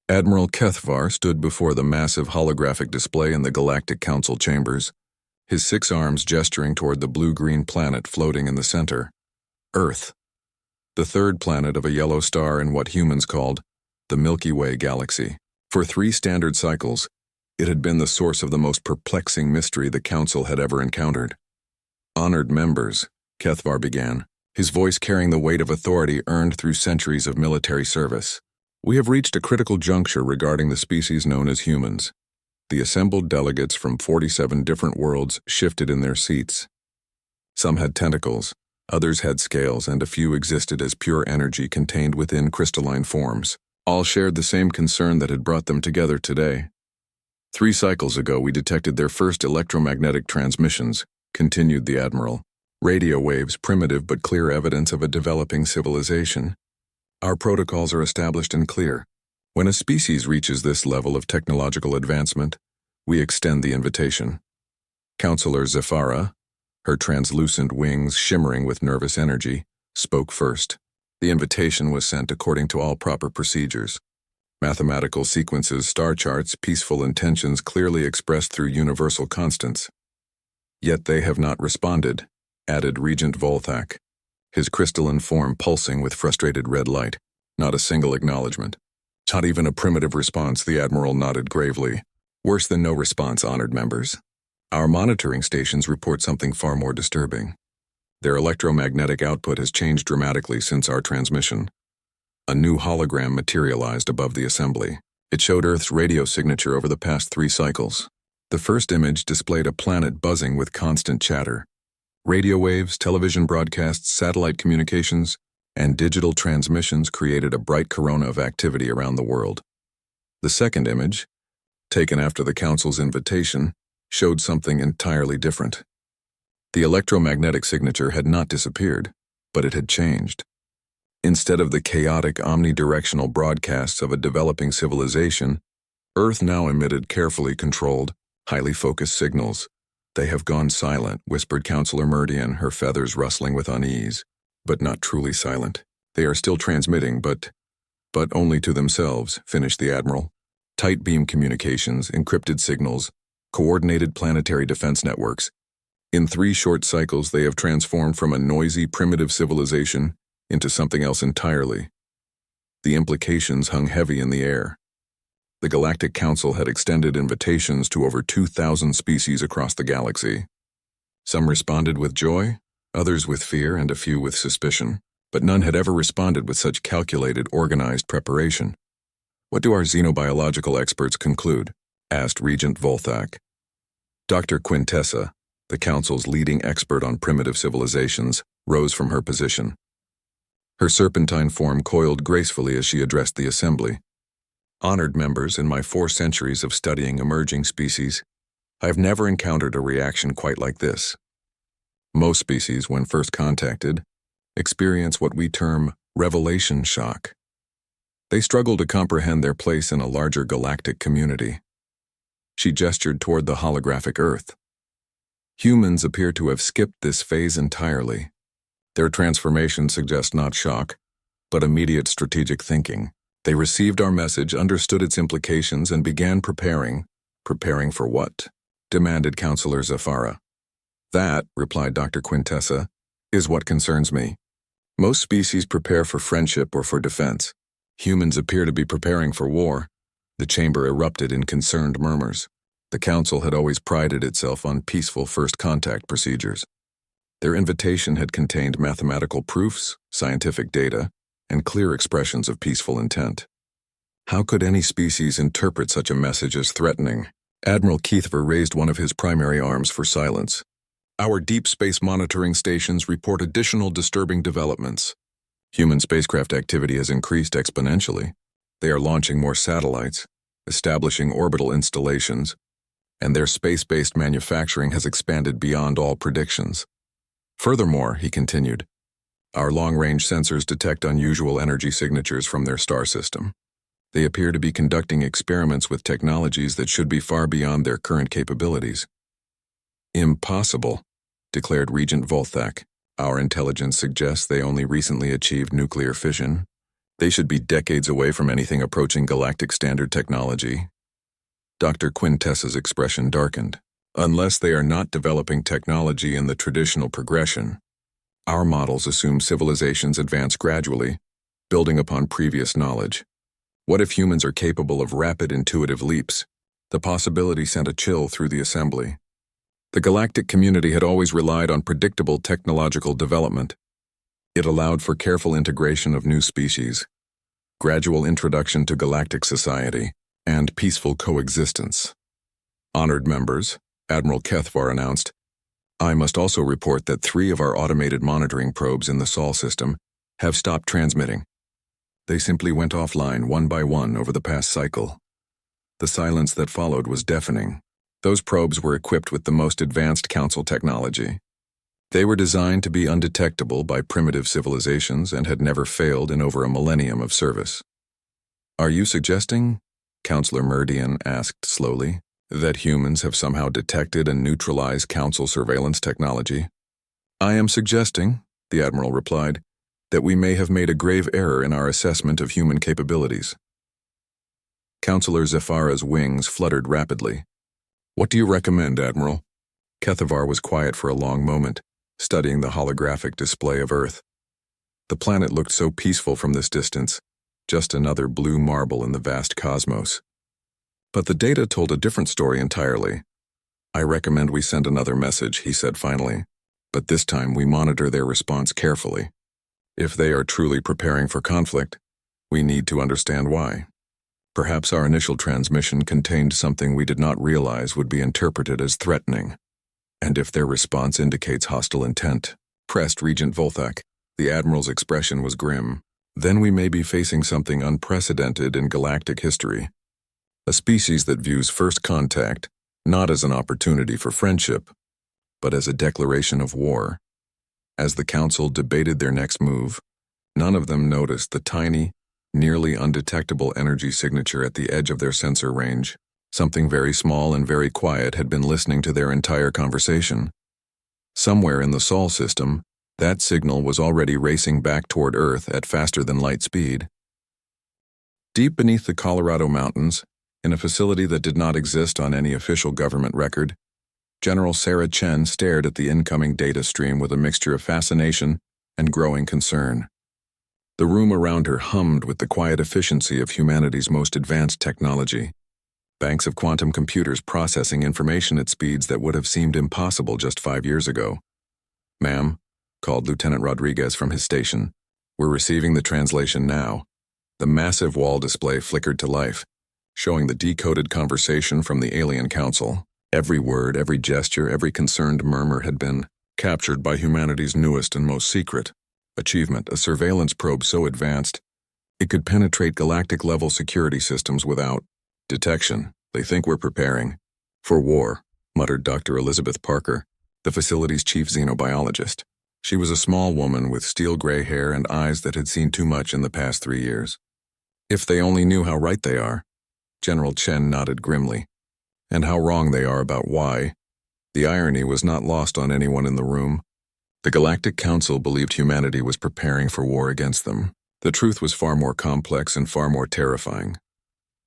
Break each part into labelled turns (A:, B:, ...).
A: Admiral Kethvar stood before the massive holographic display in the Galactic Council chambers, his 6 arms gesturing toward the blue-green planet floating in the center. Earth, the third planet of a yellow star in what humans called the Milky Way galaxy. For 3 standard cycles, it had been the source of the most perplexing mystery the Council had ever encountered. Honored members, Kethvar began, his voice carrying the weight of authority earned through centuries of military service. We have reached a critical juncture regarding the species known as humans. The assembled delegates from 47 different worlds shifted in their seats. Some had tentacles, others had scales, and a few existed as pure energy contained within crystalline forms. All shared the same concern that had brought them together today. 3 cycles ago we detected their first electromagnetic transmissions, continued the Admiral. Radio waves, primitive but clear evidence of a developing civilization. Our protocols are established and clear. When a species reaches this level of technological advancement, we extend the invitation. Counselor Zephyra, her translucent wings shimmering with nervous energy, spoke first. The invitation was sent according to all proper procedures. Mathematical sequences, star charts, peaceful intentions clearly expressed through universal constants. Yet they have not responded, added Regent Volthak, his crystalline form pulsing with frustrated red light. Not a single acknowledgement. Not even a primitive response, the Admiral nodded gravely. Worse than no response, honored members. Our monitoring stations report something far more disturbing. Their electromagnetic output has changed dramatically since our transmission. A new hologram materialized above the assembly. It showed Earth's radio signature over the past 3 cycles. The first image displayed a planet buzzing with constant chatter. Radio waves, television broadcasts, satellite communications, and digital transmissions created a bright corona of activity around the world. The second image, taken after the Council's invitation, showed something entirely different. The electromagnetic signature had not disappeared, but it had changed. Instead of the chaotic omnidirectional broadcasts of a developing civilization, Earth now emitted carefully controlled, highly focused signals. They have gone silent, whispered Counselor Meridian, her feathers rustling with unease. But not truly silent. They are still transmitting, but only to themselves, finished the Admiral. Tight beam communications, encrypted signals, coordinated planetary defense networks. In 3 short cycles they have transformed from a noisy, primitive civilization into something else entirely. The implications hung heavy in the air. The Galactic Council had extended invitations to over 2,000 species across the galaxy. Some responded with joy, others with fear, and a few with suspicion, but none had ever responded with such calculated, organized preparation. What do our xenobiological experts conclude? Asked Regent Volthak. Dr. Quintessa, the Council's leading expert on primitive civilizations, rose from her position. Her serpentine form coiled gracefully as she addressed the assembly. Honored members, in my 4 centuries of studying emerging species, I have never encountered a reaction quite like this. Most species, when first contacted, experience what we term revelation shock. They struggle to comprehend their place in a larger galactic community. She gestured toward the holographic Earth. Humans appear to have skipped this phase entirely. Their transformation suggests not shock, but immediate strategic thinking. They received our message, understood its implications, and began preparing. Preparing for what? Demanded Counselor Zephyra. That, replied Dr. Quintessa, is what concerns me. Most species prepare for friendship or for defense. Humans appear to be preparing for war. The chamber erupted in concerned murmurs. The Council had always prided itself on peaceful first contact procedures. Their invitation had contained mathematical proofs, scientific data, and clear expressions of peaceful intent. How could any species interpret such a message as threatening? Admiral Kethvar raised one of his primary arms for silence. Our deep space monitoring stations report additional disturbing developments. Human spacecraft activity has increased exponentially. They are launching more satellites, establishing orbital installations, and their space-based manufacturing has expanded beyond all predictions. Furthermore, he continued, our long-range sensors detect unusual energy signatures from their star system. They appear to be conducting experiments with technologies that should be far beyond their current capabilities. Impossible, declared Regent Volthak. Our intelligence suggests they only recently achieved nuclear fission. They should be decades away from anything approaching galactic standard technology. Dr. Quintessa's expression darkened. Unless they are not developing technology in the traditional progression, our models assume civilizations advance gradually, building upon previous knowledge. What if humans are capable of rapid intuitive leaps? The possibility sent a chill through the assembly. The galactic community had always relied on predictable technological development. It allowed for careful integration of new species, gradual introduction to galactic society, and peaceful coexistence. Honored members, Admiral Kethvar announced, I must also report that 3 of our automated monitoring probes in the Sol system have stopped transmitting. They simply went offline one by one over the past cycle. The silence that followed was deafening. Those probes were equipped with the most advanced Council technology. They were designed to be undetectable by primitive civilizations and had never failed in over a millennium of service. Are you suggesting, Counselor Meridian asked slowly, that humans have somehow detected and neutralized Council surveillance technology? I am suggesting, the Admiral replied, that we may have made a grave error in our assessment of human capabilities. Counselor Zephara's wings fluttered rapidly. What do you recommend, Admiral? Kethavar was quiet for a long moment, studying the holographic display of Earth. The planet looked so peaceful from this distance, just another blue marble in the vast cosmos. But the data told a different story entirely. I recommend we send another message, he said finally, but this time we monitor their response carefully. If they are truly preparing for conflict, we need to understand why. Perhaps our initial transmission contained something we did not realize would be interpreted as threatening. And if their response indicates hostile intent, pressed Regent Volthak, the Admiral's expression was grim, then we may be facing something unprecedented in galactic history. A species that views first contact not as an opportunity for friendship, but as a declaration of war. As the Council debated their next move, none of them noticed the tiny, nearly undetectable energy signature at the edge of their sensor range. Something very small and very quiet had been listening to their entire conversation. Somewhere in the Sol system, that signal was already racing back toward Earth at faster than light speed. Deep beneath the Colorado Mountains, in a facility that did not exist on any official government record, General Sarah Chen stared at the incoming data stream with a mixture of fascination and growing concern. The room around her hummed with the quiet efficiency of humanity's most advanced technology. Banks of quantum computers processing information at speeds that would have seemed impossible just 5 years ago. Ma'am, called Lieutenant Rodriguez from his station, we're receiving the translation now. The massive wall display flickered to life, showing the decoded conversation from the alien council. Every word, every gesture, every concerned murmur had been captured by humanity's newest and most secret achievement, a surveillance probe so advanced it could penetrate galactic-level security systems without detection. They think we're preparing for war, muttered Dr. Elizabeth Parker, the facility's chief xenobiologist. She was a small woman with steel-gray hair and eyes that had seen too much in the past 3 years. If they only knew how right they are. General Chen nodded grimly. And how wrong they are about why. The irony was not lost on anyone in the room. The Galactic Council believed humanity was preparing for war against them. The truth was far more complex and far more terrifying.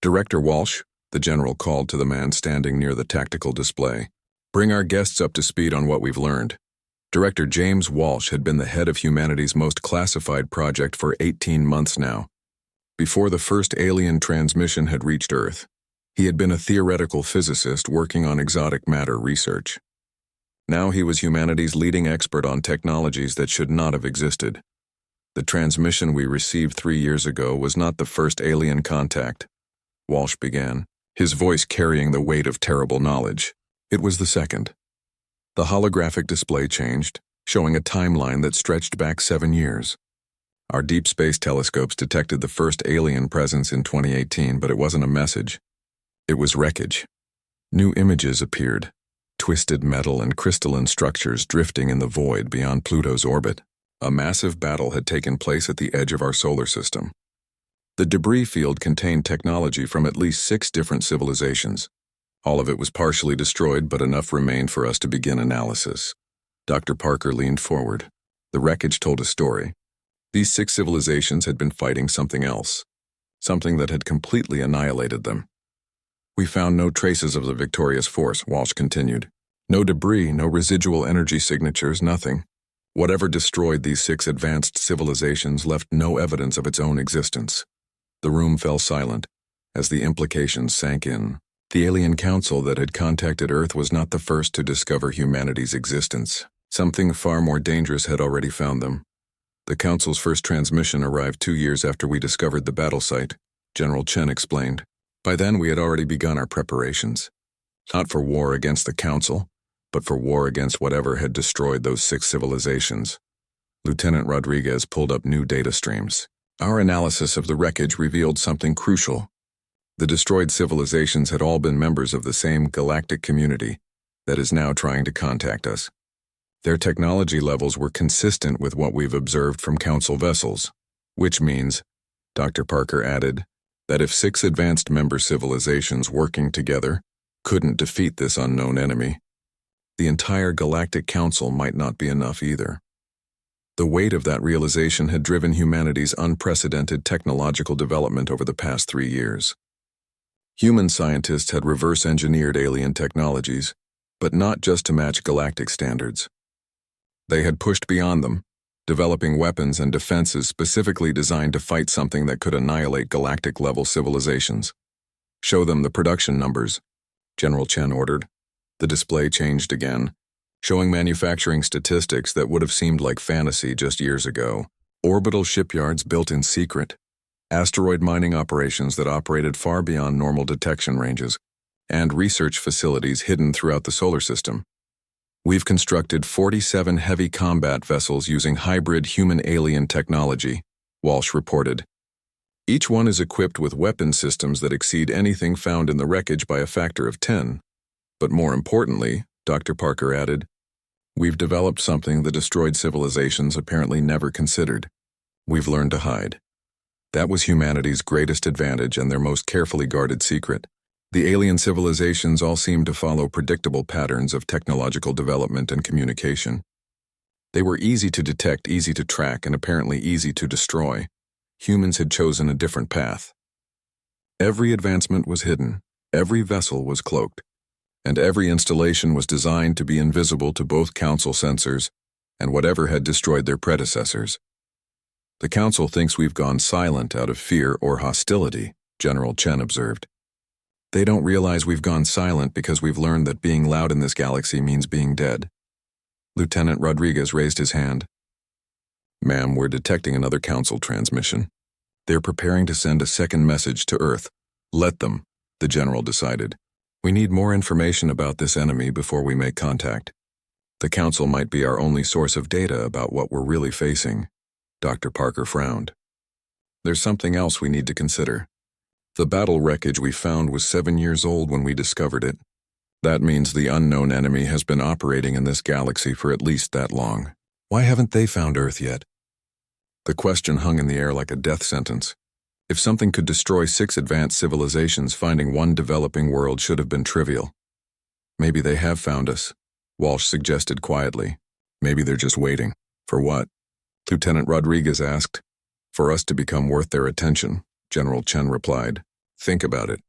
A: Director Walsh, the general called to the man standing near the tactical display. Bring our guests up to speed on what we've learned. Director James Walsh had been the head of humanity's most classified project for 18 months now. Before the first alien transmission had reached Earth, he had been a theoretical physicist working on exotic matter research. Now he was humanity's leading expert on technologies that should not have existed. The transmission we received 3 years ago was not the first alien contact, Walsh began, his voice carrying the weight of terrible knowledge. It was the second. The holographic display changed, showing a timeline that stretched back 7 years. Our deep space telescopes detected the first alien presence in 2018, but it wasn't a message. It was wreckage. New images appeared, twisted metal and crystalline structures drifting in the void beyond Pluto's orbit. A massive battle had taken place at the edge of our solar system. The debris field contained technology from at least 6 different civilizations. All of it was partially destroyed, but enough remained for us to begin analysis. Dr. Parker leaned forward. The wreckage told a story. These 6 civilizations had been fighting something else, something that had completely annihilated them. We found no traces of the victorious force, Walsh continued. No debris, no residual energy signatures, nothing. Whatever destroyed these 6 advanced civilizations left no evidence of its own existence. The room fell silent as the implications sank in. The alien council that had contacted Earth was not the first to discover humanity's existence. Something far more dangerous had already found them. The council's first transmission arrived 2 years after we discovered the battle site, General Chen explained. By then we had already begun our preparations. Not for war against the council, but for war against whatever had destroyed those 6 civilizations. Lieutenant Rodriguez pulled up new data streams. Our analysis of the wreckage revealed something crucial. The destroyed civilizations had all been members of the same galactic community that is now trying to contact us. Their technology levels were consistent with what we've observed from Council vessels, which means, Dr. Parker added, that if 6 advanced member civilizations working together couldn't defeat this unknown enemy, the entire Galactic Council might not be enough either. The weight of that realization had driven humanity's unprecedented technological development over the past 3 years. Human scientists had reverse-engineered alien technologies, but not just to match galactic standards. They had pushed beyond them, developing weapons and defenses specifically designed to fight something that could annihilate galactic-level civilizations. Show them the production numbers, General Chen ordered. The display changed again, showing manufacturing statistics that would have seemed like fantasy just years ago. Orbital shipyards built in secret, asteroid mining operations that operated far beyond normal detection ranges, and research facilities hidden throughout the solar system. We've constructed 47 heavy combat vessels using hybrid human-alien technology, Walsh reported. Each one is equipped with weapon systems that exceed anything found in the wreckage by a factor of 10. But more importantly, Dr. Parker added, we've developed something the destroyed civilizations apparently never considered. We've learned to hide. That was humanity's greatest advantage and their most carefully guarded secret. The alien civilizations all seemed to follow predictable patterns of technological development and communication. They were easy to detect, easy to track, and apparently easy to destroy. Humans had chosen a different path. Every advancement was hidden, every vessel was cloaked, and every installation was designed to be invisible to both Council sensors and whatever had destroyed their predecessors. The Council thinks we've gone silent out of fear or hostility, General Chen observed. They don't realize we've gone silent because we've learned that being loud in this galaxy means being dead. Lieutenant Rodriguez raised his hand. Ma'am, we're detecting another Council transmission. They're preparing to send a second message to Earth. Let them, the General decided. We need more information about this enemy before we make contact. The Council might be our only source of data about what we're really facing. Dr. Parker frowned. There's something else we need to consider. The battle wreckage we found was 7 years old when we discovered it. That means the unknown enemy has been operating in this galaxy for at least that long. Why haven't they found Earth yet? The question hung in the air like a death sentence. If something could destroy 6 advanced civilizations, finding one developing world should have been trivial. Maybe they have found us, Walsh suggested quietly. Maybe they're just waiting. For what? Lieutenant Rodriguez asked. For us to become worth their attention, General Chen replied. Think about it.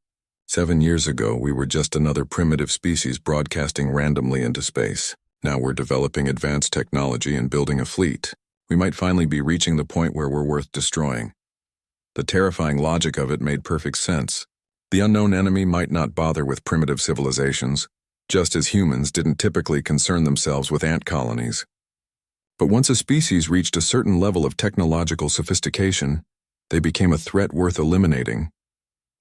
A: 7 years ago, we were just another primitive species broadcasting randomly into space. Now we're developing advanced technology and building a fleet. We might finally be reaching the point where we're worth destroying. The terrifying logic of it made perfect sense. The unknown enemy might not bother with primitive civilizations, just as humans didn't typically concern themselves with ant colonies. But once a species reached a certain level of technological sophistication, they became a threat worth eliminating.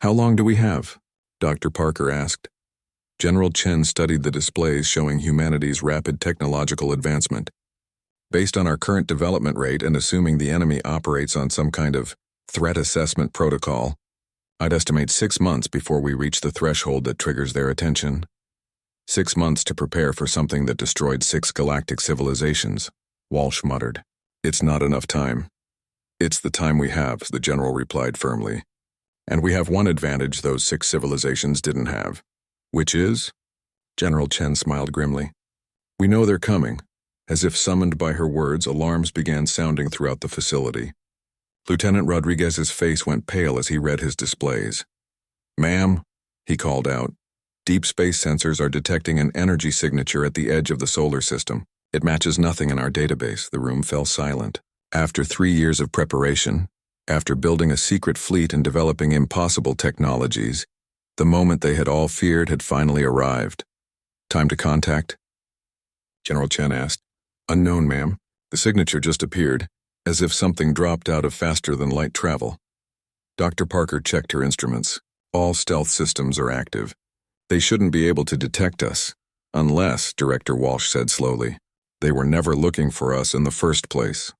A: How long do we have? Dr. Parker asked. General Chen studied the displays showing humanity's rapid technological advancement. Based on our current development rate and assuming the enemy operates on some kind of threat assessment protocol, I'd estimate 6 months before we reach the threshold that triggers their attention. 6 months to prepare for something that destroyed 6 galactic civilizations, Walsh muttered. It's not enough time. It's the time we have, the General replied firmly. And we have one advantage those 6 civilizations didn't have. Which is? General Chen smiled grimly. We know they're coming, As if summoned by her words, alarms began sounding throughout the facility. Lieutenant Rodriguez's face went pale as he read his displays. "Ma'am," he called out, "deep space sensors are detecting an energy signature at the edge of the solar system. It matches nothing in our database." The room fell silent. After 3 years of preparation, after building a secret fleet and developing impossible technologies, the moment they had all feared had finally arrived. "Time to contact?" General Chen asked. "Unknown, ma'am. The signature just appeared, as if something dropped out of faster-than-light travel." Dr. Parker checked her instruments. "All stealth systems are active. They shouldn't be able to detect us, unless," Director Walsh said slowly, "they were never looking for us in the first place."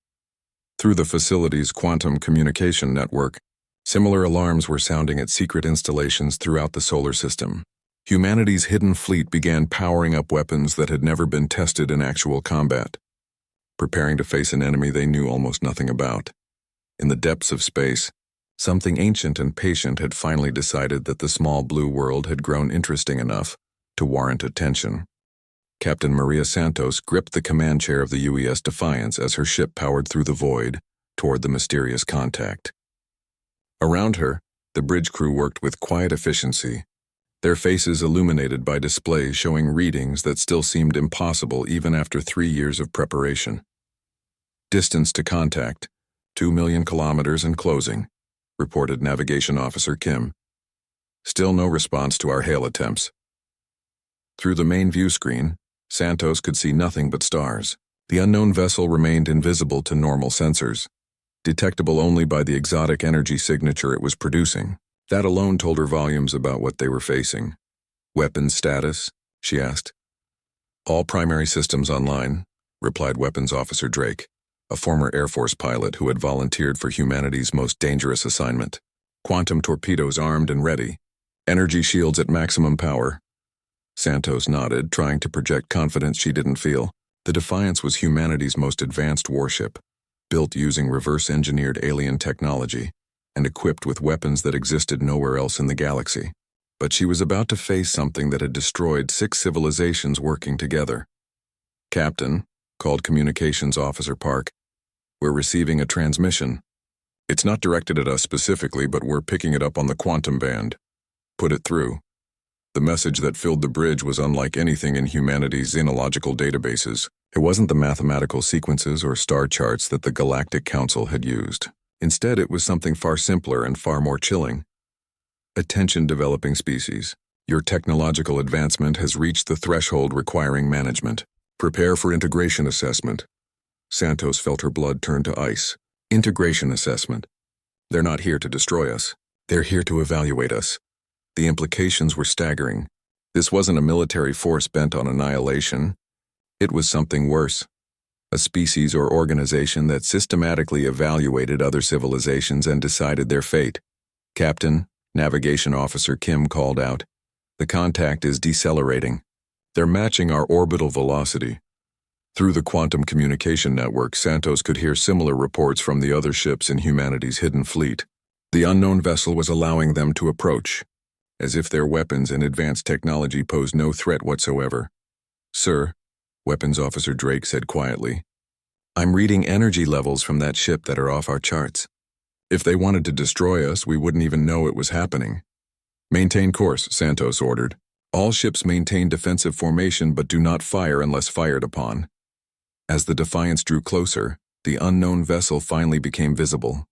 A: Through the facility's quantum communication network, similar alarms were sounding at secret installations throughout the solar system. Humanity's hidden fleet began powering up weapons that had never been tested in actual combat, preparing to face an enemy they knew almost nothing about. In the depths of space, something ancient and patient had finally decided that the small blue world had grown interesting enough to warrant attention. Captain Maria Santos gripped the command chair of the UES Defiance as her ship powered through the void toward the mysterious contact. Around her, the bridge crew worked with quiet efficiency, their faces illuminated by displays showing readings that still seemed impossible even after 3 years of preparation. "Distance to contact, 2 million kilometers and closing," reported Navigation Officer Kim. "Still no response to our hail attempts." Through the main view screen, Santos could see nothing but stars. The unknown vessel remained invisible to normal sensors, detectable only by the exotic energy signature it was producing. That alone told her volumes about what they were facing. "Weapons status?" she asked. "All primary systems online," replied Weapons Officer Drake, a former Air Force pilot who had volunteered for humanity's most dangerous assignment. "Quantum torpedoes armed and ready. Energy shields at maximum power." Santos nodded, trying to project confidence she didn't feel. The Defiance was humanity's most advanced warship, built using reverse-engineered alien technology and equipped with weapons that existed nowhere else in the galaxy. But she was about to face something that had destroyed 6 civilizations working together. "Captain," called Communications Officer Park, "we're receiving a transmission. It's not directed at us specifically, but we're picking it up on the quantum band. Put it through." The message that filled the bridge was unlike anything in humanity's xenological databases. It wasn't the mathematical sequences or star charts that the Galactic Council had used. Instead, it was something far simpler and far more chilling. "Attention, developing species. Your technological advancement has reached the threshold requiring management. Prepare for integration assessment." Santos felt her blood turn to ice. Integration assessment. They're not here to destroy us. They're here to evaluate us. The implications were staggering. This wasn't a military force bent on annihilation. It was something worse. A species or organization that systematically evaluated other civilizations and decided their fate. "Captain," Navigation Officer Kim called out, "the contact is decelerating. They're matching our orbital velocity." Through the quantum communication network, Santos could hear similar reports from the other ships in humanity's hidden fleet. The unknown vessel was allowing them to approach, as if their weapons and advanced technology posed no threat whatsoever. "Sir," Weapons Officer Drake said quietly, "I'm reading energy levels from that ship that are off our charts. If they wanted to destroy us, we wouldn't even know it was happening." "Maintain course," Santos ordered. "All ships maintain defensive formation but do not fire unless fired upon." As the Defiance drew closer, the unknown vessel finally became visible.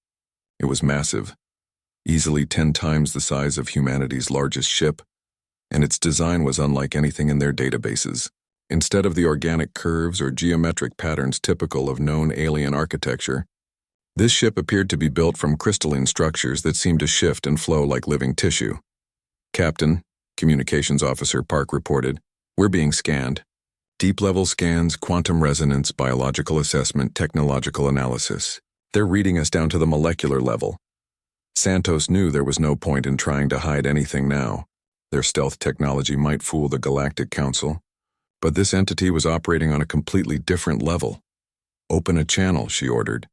A: It was massive, easily 10 times the size of humanity's largest ship, and its design was unlike anything in their databases. Instead of the organic curves or geometric patterns typical of known alien architecture, this ship appeared to be built from crystalline structures that seemed to shift and flow like living tissue. "Captain," Communications Officer Park reported, "we're being scanned. Deep-level scans, quantum resonance, biological assessment, technological analysis. They're reading us down to the molecular level." Santos knew there was no point in trying to hide anything now. Their stealth technology might fool the Galactic Council, but this entity was operating on a completely different level. "Open a channel," she ordered.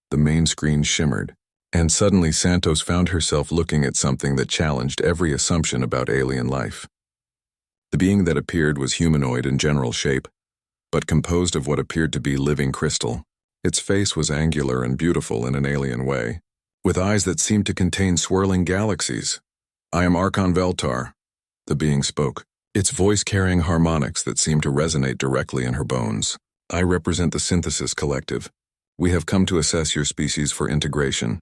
A: The main screen shimmered, and suddenly Santos found herself looking at something that challenged every assumption about alien life. The being that appeared was humanoid in general shape, but composed of what appeared to be living crystal. Its face was angular and beautiful in an alien way, with eyes that seemed to contain swirling galaxies. "I am Archon Veltar," the being spoke, its voice carrying harmonics that seemed to resonate directly in her bones. "I represent the Synthesis Collective. We have come to assess your species for integration.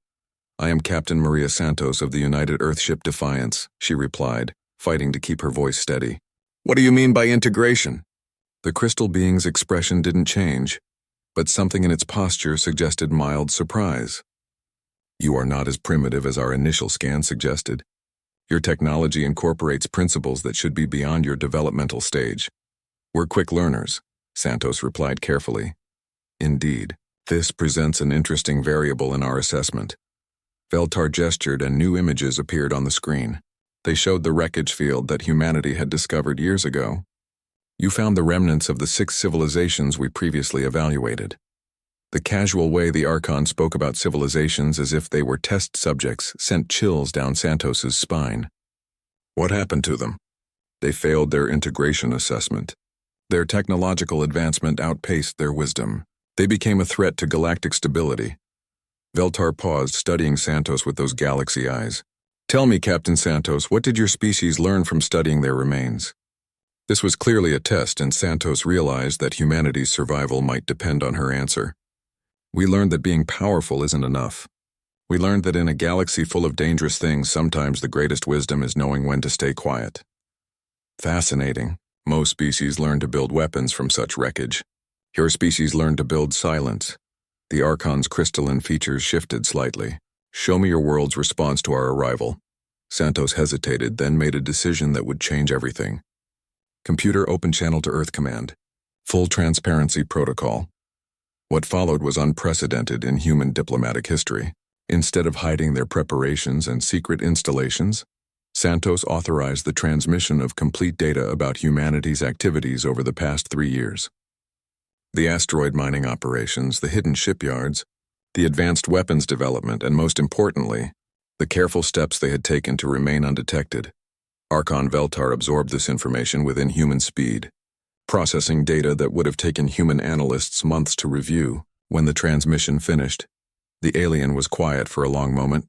A: I am Captain Maria Santos of the United Earthship Defiance," she replied, fighting to keep her voice steady. "What do you mean by integration?" The crystal being's expression didn't change, but something in its posture suggested mild surprise. "You are not as primitive as our initial scan suggested. Your technology incorporates principles that should be beyond your developmental stage. We're quick learners," Santos replied carefully. "Indeed, this presents an interesting variable in our assessment." Veltar gestured and new images appeared on the screen. They showed the wreckage field that humanity had discovered years ago. "You found the remnants of the 6 civilizations we previously evaluated." The casual way the Archon spoke about civilizations as if they were test subjects sent chills down Santos's spine. "What happened to them?" "They failed their integration assessment. Their technological advancement outpaced their wisdom. They became a threat to galactic stability." Veltar paused, studying Santos with those galaxy eyes. "Tell me, Captain Santos, what did your species learn from studying their remains?" This was clearly a test, and Santos realized that humanity's survival might depend on her answer. "We learned that being powerful isn't enough. We learned that in a galaxy full of dangerous things, sometimes the greatest wisdom is knowing when to stay quiet." "Fascinating. Most species learn to build weapons from such wreckage. Your species learned to build silence." The Archon's crystalline features shifted slightly. "Show me your world's response to our arrival." Santos hesitated, then made a decision that would change everything. "Computer open channel to Earth Command. Full transparency protocol." What followed was unprecedented in human diplomatic history. Instead of hiding their preparations and secret installations, Santos authorized the transmission of complete data about humanity's activities over the past 3 years. The asteroid mining operations, the hidden shipyards, the advanced weapons development, and most importantly, the careful steps they had taken to remain undetected. Archon Veltar absorbed this information within human speed, processing data that would have taken human analysts months to review. When the transmission finished, the alien was quiet for a long moment.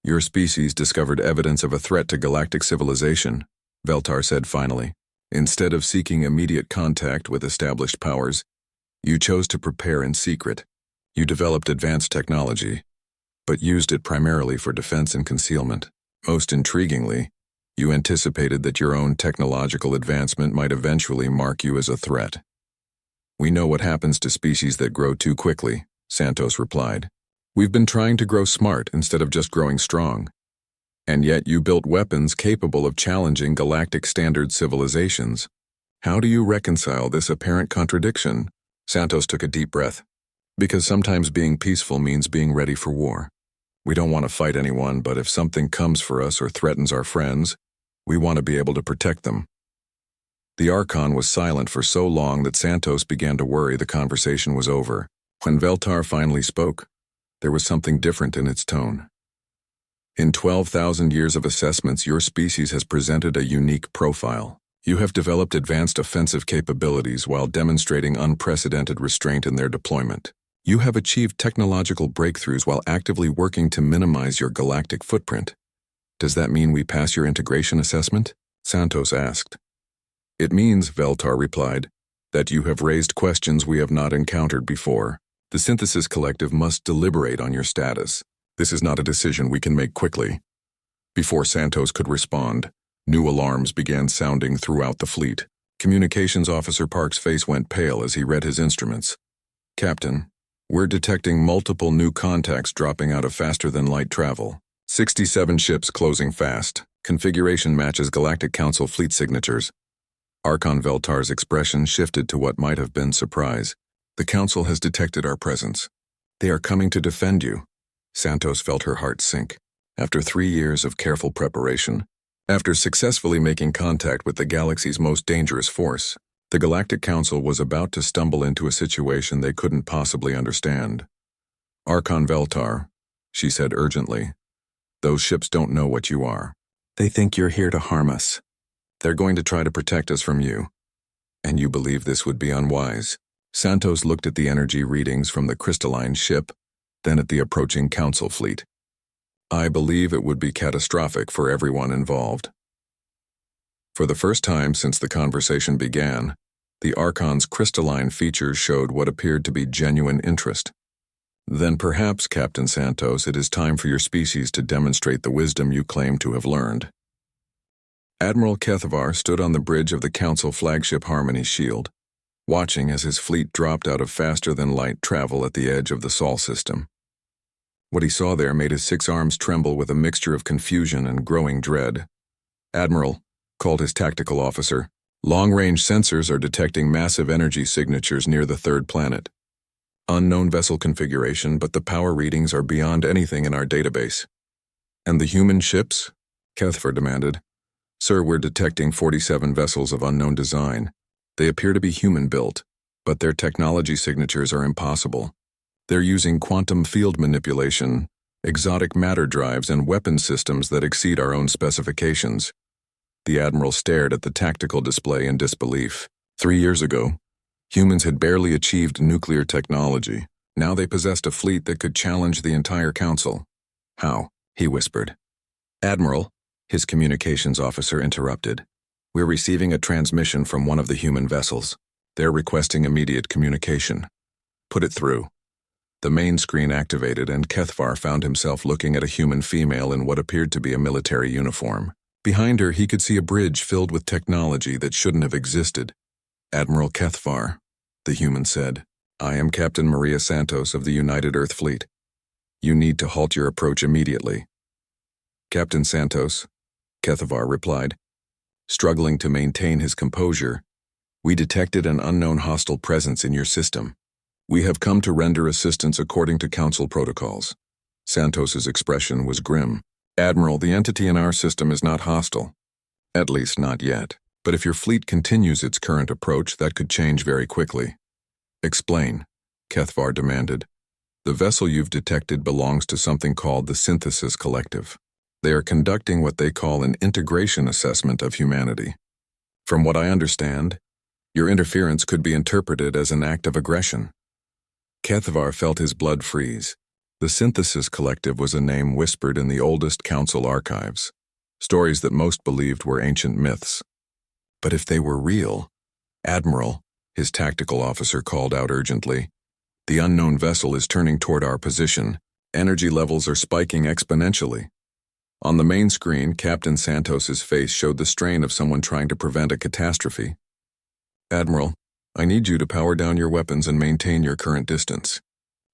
A: "Your species discovered evidence of a threat to galactic civilization," Veltar said finally. "Instead of seeking immediate contact with established powers, you chose to prepare in secret. You developed advanced technology, but used it primarily for defense and concealment. Most intriguingly, you anticipated that your own technological advancement might eventually mark you as a threat." "We know what happens to species that grow too quickly," Santos replied. "We've been trying to grow smart instead of just growing strong. And yet you built weapons capable of challenging galactic standard civilizations. How do you reconcile this apparent contradiction?" Santos took a deep breath. "Because sometimes being peaceful means being ready for war. We don't want to fight anyone, but if something comes for us or threatens our friends, we want to be able to protect them." The Archon was silent for so long that Santos began to worry the conversation was over. When Veltar finally spoke, there was something different in its tone. "In 12,000 years of assessments, your species has presented a unique profile. You have developed advanced offensive capabilities while demonstrating unprecedented restraint in their deployment. You have achieved technological breakthroughs while actively working to minimize your galactic footprint. Does that mean we pass your integration assessment?" Santos asked. "It means," Veltar replied, "that you have raised questions we have not encountered before. The Synthesis Collective must deliberate on your status. This is not a decision we can make quickly." Before Santos could respond, new alarms began sounding throughout the fleet. Communications Officer Park's face went pale as he read his instruments. "Captain, we're detecting multiple new contacts dropping out of faster-than-light travel. 67 ships closing fast. Configuration matches Galactic Council fleet signatures." Archon Veltar's expression shifted to what might have been surprise. "The Council has detected our presence. They are coming to defend you." Santos felt her heart sink. After 3 years of careful preparation, after successfully making contact with the galaxy's most dangerous force, the Galactic Council was about to stumble into a situation they couldn't possibly understand. "Archon Veltar," she said urgently, "those ships don't know what you are. They think you're here to harm us. They're going to try to protect us from you. And you believe this would be unwise? Santos looked at the energy readings from the crystalline ship, then at the approaching council fleet. I believe it would be catastrophic for everyone involved. For the first time since the conversation began, the Archon's crystalline features showed what appeared to be genuine interest. Then perhaps, Captain Santos, it is time for your species to demonstrate the wisdom you claim to have learned. Admiral Kethavar stood on the bridge of the Council flagship Harmony Shield, watching as his fleet dropped out of faster-than-light travel at the edge of the Sol system. What he saw there made his 6 arms tremble with a mixture of confusion and growing dread. "Admiral," called his tactical officer, "long-range sensors are detecting massive energy signatures near the 3rd planet. Unknown vessel configuration, but the power readings are beyond anything in our database." "And the human ships?" Kethavar demanded. "Sir, we're detecting 47 vessels of unknown design. They appear to be human-built, but their technology signatures are impossible. They're using quantum field manipulation, exotic matter drives, and weapon systems that exceed our own specifications." The Admiral stared at the tactical display in disbelief. 3 years ago, humans had barely achieved nuclear technology. Now they possessed a fleet that could challenge the entire Council. "How?" he whispered. "Admiral," his communications officer interrupted. "We're receiving a transmission from one of the human vessels. They're requesting immediate communication." "Put it through." The main screen activated, and Kethavar found himself looking at a human female in what appeared to be a military uniform. Behind her, he could see a bridge filled with technology that shouldn't have existed. "Admiral Kethavar," the human said, "I am Captain Maria Santos of the United Earth Fleet. You need to halt your approach immediately." "Captain Santos," Kethavar replied, struggling to maintain his composure, "we detected an unknown hostile presence in your system. We have come to render assistance according to Council protocols." Santos's expression was grim. "Admiral, the entity in our system is not hostile. At least not yet. But if your fleet continues its current approach, that could change very quickly." "Explain," Kethavar demanded. "The vessel you've detected belongs to something called the Synthesis Collective. They are conducting what they call an integration assessment of humanity. From what I understand, your interference could be interpreted as an act of aggression." Kethavar felt his blood freeze. The Synthesis Collective was a name whispered in the oldest Council archives, stories that most believed were ancient myths. But if they were real, "Admiral," his tactical officer called out urgently, "the unknown vessel is turning toward our position. Energy levels are spiking exponentially." On the main screen, Captain Santos's face showed the strain of someone trying to prevent a catastrophe. "Admiral, I need you to power down your weapons and maintain your current distance.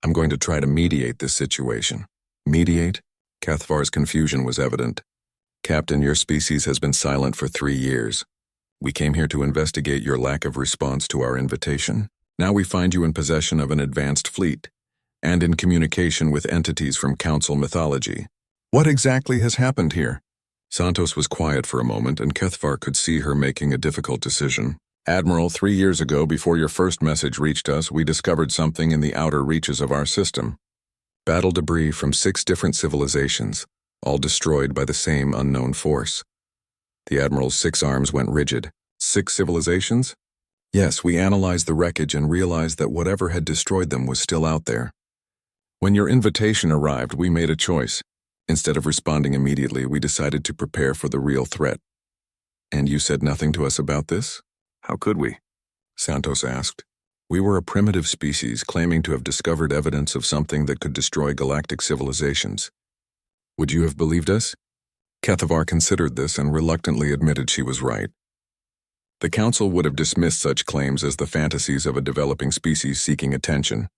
A: I'm going to try to mediate this situation." "Mediate?" Kethavar's confusion was evident. "Captain, your species has been silent for 3 years. We came here to investigate your lack of response to our invitation. Now we find you in possession of an advanced fleet, and in communication with entities from Council mythology. What exactly has happened here?" Santos was quiet for a moment, and Kethavar could see her making a difficult decision. "Admiral, 3 years ago, before your first message reached us, we discovered something in the outer reaches of our system. Battle debris from 6 different civilizations, all destroyed by the same unknown force." The Admiral's 6 arms went rigid. 6 civilizations? "Yes, we analyzed the wreckage and realized that whatever had destroyed them was still out there. When your invitation arrived, we made a choice. Instead of responding immediately, we decided to prepare for the real threat." "And you said nothing to us about this?" "How could we?" Santos asked. "We were a primitive species claiming to have discovered evidence of something that could destroy galactic civilizations. Would you have believed us?" Kethavar considered this and reluctantly admitted she was right. The Council would have dismissed such claims as the fantasies of a developing species seeking attention.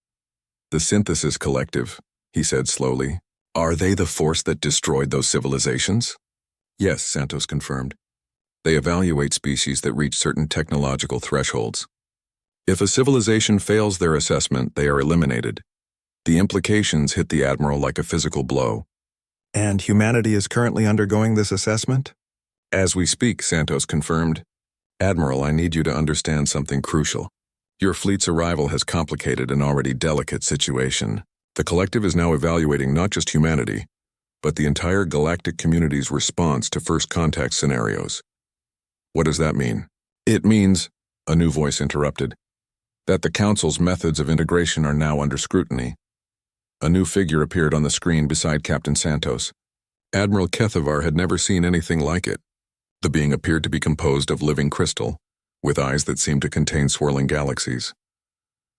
A: "The Synthesis Collective," he said slowly. "Are they the force that destroyed those civilizations?" "Yes," Santos confirmed. "They evaluate species that reach certain technological thresholds. If a civilization fails their assessment, they are eliminated." The implications hit the Admiral like a physical blow. "And humanity is currently undergoing this assessment?" "As we speak," Santos confirmed. "Admiral, I need you to understand something crucial. Your fleet's arrival has complicated an already delicate situation. The Collective is now evaluating not just humanity, but the entire galactic community's response to first contact scenarios." "What does that mean?" "It means," A new voice interrupted. That the Council's methods of integration are now under scrutiny. A new figure appeared on the screen beside Captain Santos. Admiral Kethavar had never seen anything like it. The being appeared to be composed of living crystal, with eyes that seemed to contain swirling galaxies.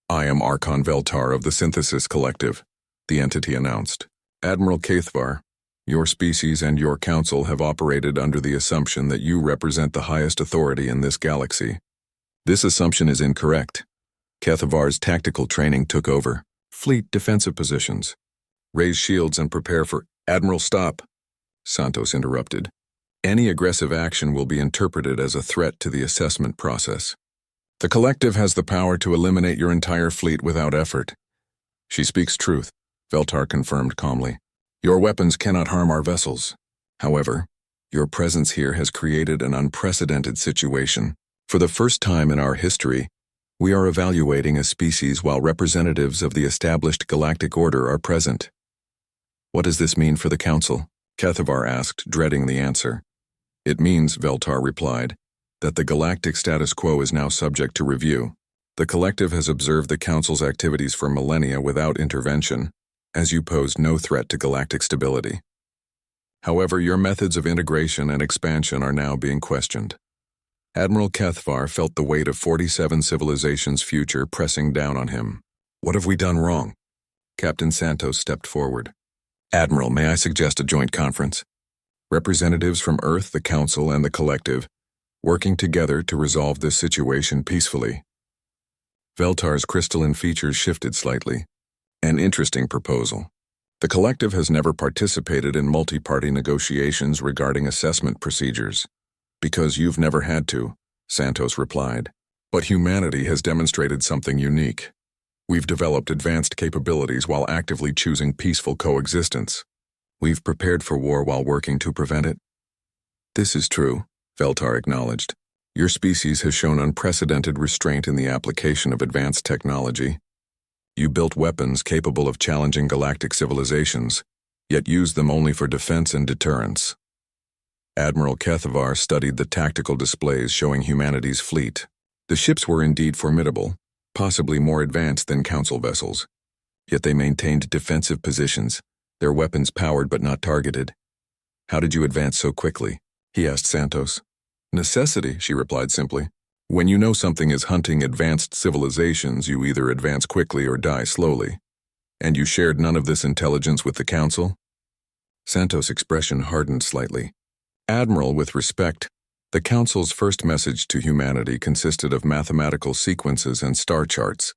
A: I am Archon Veltar of the Synthesis Collective, the entity announced. Admiral Kethavar, your species and your council have operated under the assumption that you represent the highest authority in this galaxy. This assumption is incorrect. Kethavar's tactical training took over. Fleet defensive positions. Raise shields and prepare for— Admiral, stop, Santos interrupted. Any aggressive action will be interpreted as a threat to the assessment process. The Collective has the power to eliminate your entire fleet without effort. She speaks truth, Veltar confirmed calmly. Your weapons cannot harm our vessels. However, your presence here has created an unprecedented situation. For the first time in our history, we are evaluating a species while representatives of the established galactic order are present. What does this mean for the Council? Kethavar asked, dreading the answer. It means, Veltar replied, that the galactic status quo is now subject to review. The Collective has observed the Council's activities for millennia without intervention, as you posed no threat to galactic stability. However, your methods of integration and expansion are now being questioned. Admiral Kethavar felt the weight of 47 civilizations' future pressing down on him. What have we done wrong? Captain Santos stepped forward. Admiral, may I suggest a joint conference? Representatives from Earth, the Council, and the Collective, working together to resolve this situation peacefully. Veltar's crystalline features shifted slightly. An interesting proposal. The Collective has never participated in multi-party negotiations regarding assessment procedures. Because you've never had to, Santos replied. But humanity has demonstrated something unique. We've developed advanced capabilities while actively choosing peaceful coexistence. We've prepared for war while working to prevent it. This is true, Veltar acknowledged. Your species has shown unprecedented restraint in the application of advanced technology. You built weapons capable of challenging galactic civilizations, yet used them only for defense and deterrence. Admiral Kethavar studied the tactical displays showing humanity's fleet. The ships were indeed formidable, possibly more advanced than Council vessels. Yet they maintained defensive positions, their weapons powered but not targeted. How did you advance so quickly? He asked Santos. Necessity, she replied simply. When you know something is hunting advanced civilizations, you either advance quickly or die slowly. And you shared none of this intelligence with the Council? Santos' expression hardened slightly. Admiral, with respect, the Council's first message to humanity consisted of mathematical sequences and star charts.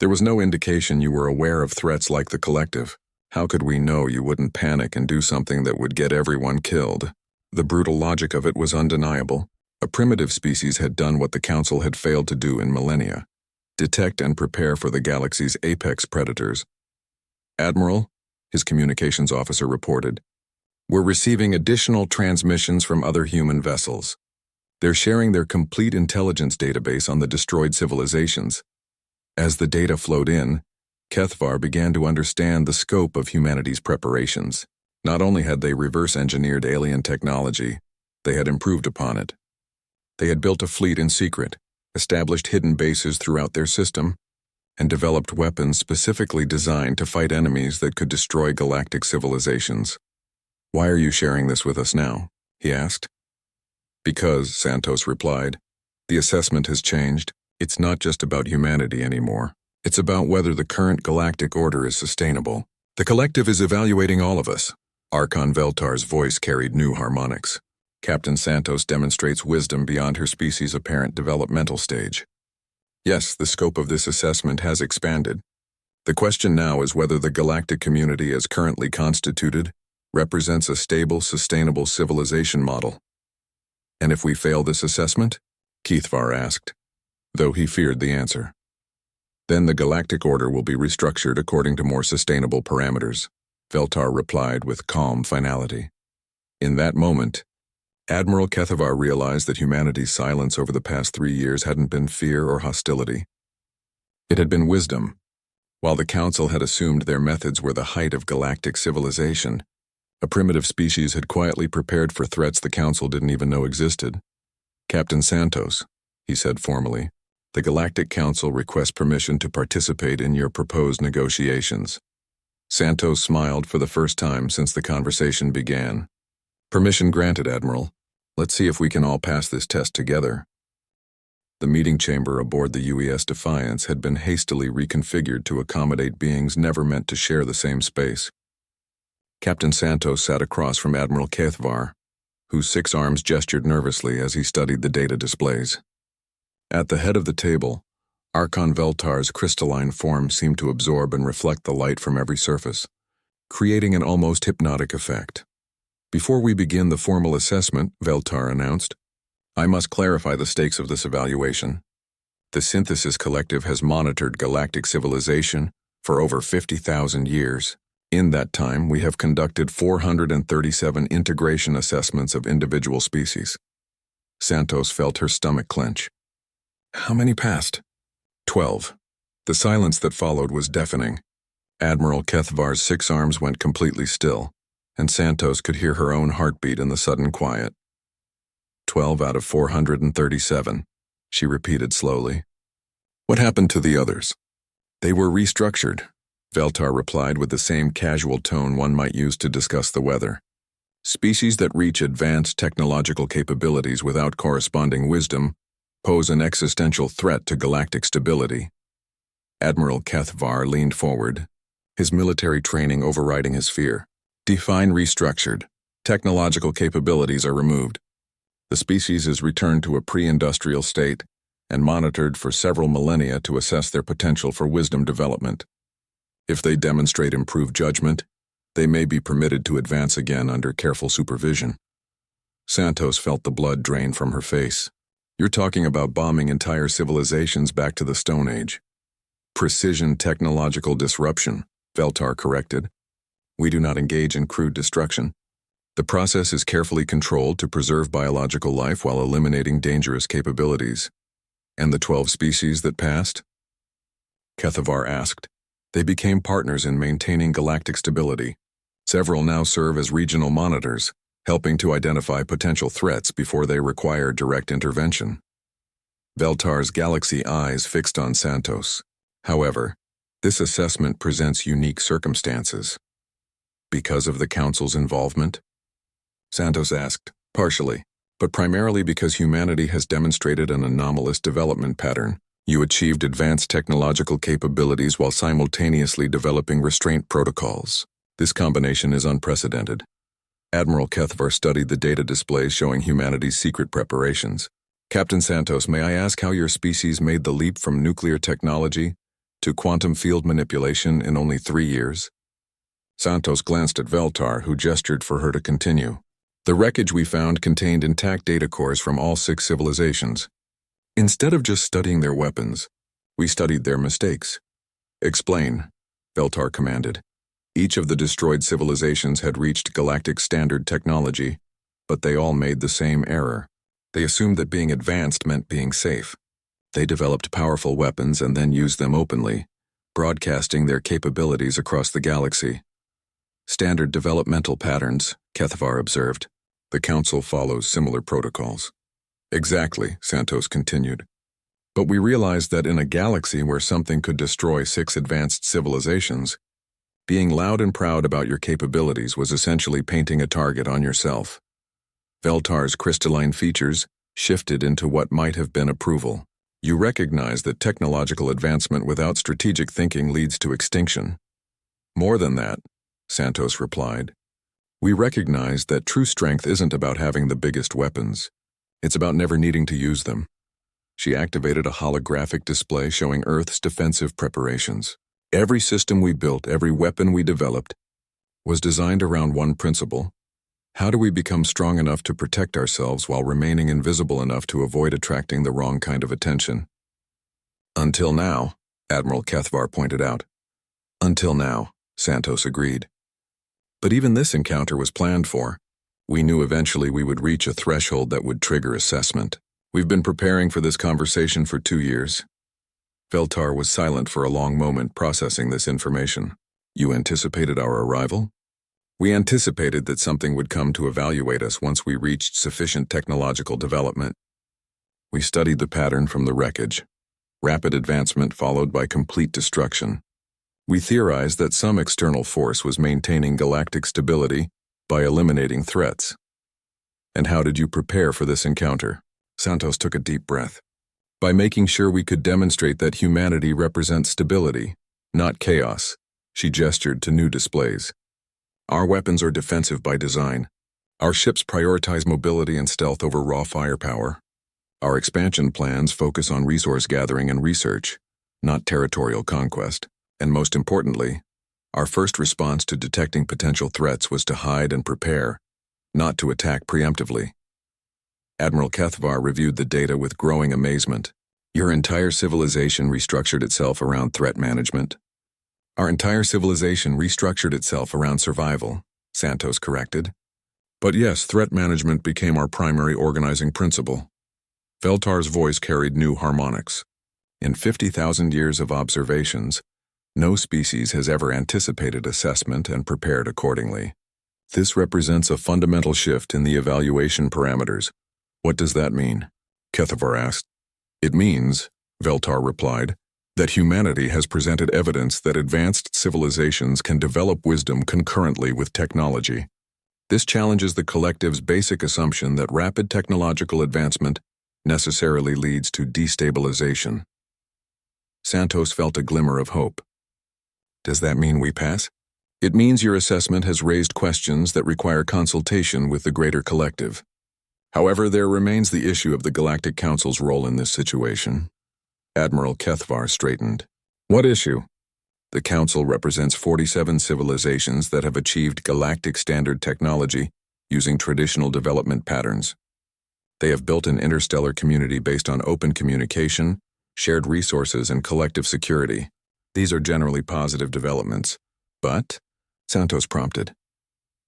A: There was no indication you were aware of threats like the Collective. How could we know you wouldn't panic and do something that would get everyone killed? The brutal logic of it was undeniable. A primitive species had done what the Council had failed to do in millennia: detect and prepare for the galaxy's apex predators. Admiral, his communications officer reported, we're receiving additional transmissions from other human vessels. They're sharing their complete intelligence database on the destroyed civilizations. As the data flowed in, Kethavar began to understand the scope of humanity's preparations. Not only had they reverse-engineered alien technology, they had improved upon it. They had built a fleet in secret, established hidden bases throughout their system, and developed weapons specifically designed to fight enemies that could destroy galactic civilizations. Why are you sharing this with us now? He asked. Because, Santos replied, the assessment has changed. It's not just about humanity anymore. It's about whether the current galactic order is sustainable. The Collective is evaluating all of us. Archon Veltar's voice carried new harmonics. Captain Santos demonstrates wisdom beyond her species' apparent developmental stage. Yes, the scope of this assessment has expanded. The question now is whether the galactic community as currently constituted represents a stable, sustainable civilization model. And if we fail this assessment? Kethavar asked, though he feared the answer. Then the galactic order will be restructured according to more sustainable parameters, Veltar replied with calm finality. In that moment, Admiral Kethavar realized that humanity's silence over the past 3 years hadn't been fear or hostility. It had been wisdom. While the Council had assumed their methods were the height of galactic civilization, a primitive species had quietly prepared for threats the Council didn't even know existed. Captain Santos, he said formally. "The Galactic Council requests permission to participate in your proposed negotiations." Santos smiled for the first time since the conversation began. "Permission granted, Admiral. Let's see if we can all pass this test together." The meeting chamber aboard the UES Defiance had been hastily reconfigured to accommodate beings never meant to share the same space. Captain Santos sat across from Admiral Kethvar, whose 6 arms gestured nervously as he studied the data displays. At the head of the table, Archon Veltar's crystalline form seemed to absorb and reflect the light from every surface, creating an almost hypnotic effect. "Before we begin the formal assessment," Veltar announced, "I must clarify the stakes of this evaluation. The Synthesis Collective has monitored galactic civilization for over 50,000 years. In that time, we have conducted 437 integration assessments of individual species." Santos felt her stomach clench. "How many passed?" 12. The silence that followed was deafening. Admiral Kethvar's 6 arms went completely still, and Santos could hear her own heartbeat in the sudden quiet. 12 out of 437, she repeated slowly. "What happened to the others?" "They were restructured," Veltar replied with the same casual tone one might use to discuss the weather. "Species that reach advanced technological capabilities without corresponding wisdom pose an existential threat to galactic stability." Admiral Kethvar leaned forward, his military training overriding his fear. "Define restructured. Technological capabilities are removed. The species is returned to a pre-industrial state and monitored for several millennia to assess their potential for wisdom development. If they demonstrate improved judgment, they may be permitted to advance again under careful supervision." Santos felt the blood drain from her face. "You're talking about bombing entire civilizations back to the Stone Age." "Precision technological disruption," Veltar corrected. "We do not engage in crude destruction. The process is carefully controlled to preserve biological life while eliminating dangerous capabilities." "And the 12 species that passed?" Kethvar asked. "They became partners in maintaining galactic stability. Several now serve as regional monitors, helping to identify potential threats before they require direct intervention." Veltar's galaxy eyes fixed on Santos. "However, this assessment presents unique circumstances." "Because of the Council's involvement?" Santos asked. "Partially, but primarily because humanity has demonstrated an anomalous development pattern. You achieved advanced technological capabilities while simultaneously developing restraint protocols. This combination is unprecedented." Admiral Kethvar studied the data displays showing humanity's secret preparations. "Captain Santos, may I ask how your species made the leap from nuclear technology to quantum field manipulation in only 3 years?" Santos glanced at Veltar, who gestured for her to continue. "The wreckage we found contained intact data cores from all 6 civilizations. Instead of just studying their weapons, we studied their mistakes." "Explain," Veltar commanded. Each of the destroyed civilizations had reached galactic standard technology, but they all made the same error. They assumed that being advanced meant being safe. They developed powerful weapons and then used them openly, broadcasting their capabilities across the galaxy. "Standard developmental patterns," Kethvar observed. "The Council follows similar protocols." "Exactly," Santos continued. "But we realized that in a galaxy where something could destroy 6 advanced civilizations, being loud and proud about your capabilities was essentially painting a target on yourself." Veltar's crystalline features shifted into what might have been approval. "You recognize that technological advancement without strategic thinking leads to extinction." "More than that," Santos replied. "We recognize that true strength isn't about having the biggest weapons. It's about never needing to use them." She activated a holographic display showing Earth's defensive preparations. "Every system we built, every weapon we developed, was designed around one principle. How do we become strong enough to protect ourselves while remaining invisible enough to avoid attracting the wrong kind of attention?" "Until now," Admiral Kethvar pointed out. "Until now," Santos agreed. "But even this encounter was planned for. We knew eventually we would reach a threshold that would trigger assessment. We've been preparing for this conversation for 2 years." Veltar was silent for a long moment, processing this information. "You anticipated our arrival?" "We anticipated that something would come to evaluate us once we reached sufficient technological development. We studied the pattern from the wreckage. Rapid advancement followed by complete destruction. We theorized that some external force was maintaining galactic stability by eliminating threats. And how did you prepare for this encounter? Santos took a deep breath. By making sure we could demonstrate that humanity represents stability, not chaos. She gestured to new displays. Our weapons are defensive by design. Our ships prioritize mobility and stealth over raw firepower. Our expansion plans focus on resource gathering and research, not territorial conquest. And most importantly, our first response to detecting potential threats was to hide and prepare, not to attack preemptively. Admiral Kethvar reviewed the data with growing amazement. Your entire civilization restructured itself around threat management. Our entire civilization restructured itself around survival, Santos corrected. But yes, threat management became our primary organizing principle. Veltar's voice carried new harmonics. In 50,000 years of observations, no species has ever anticipated assessment and prepared accordingly. This represents a fundamental shift in the evaluation parameters. What does that mean? Kethvar asked. It means, Veltar replied, that humanity has presented evidence that advanced civilizations can develop wisdom concurrently with technology. This challenges the collective's basic assumption that rapid technological advancement necessarily leads to destabilization. Santos felt a glimmer of hope. Does that mean we pass? It means your assessment has raised questions that require consultation with the greater collective. However, there remains the issue of the Galactic Council's role in this situation. Admiral Kethvar straightened. What issue? The Council represents 47 civilizations that have achieved galactic standard technology using traditional development patterns. They have built an interstellar community based on open communication, shared resources, and collective security. These are generally positive developments. But, Santos prompted,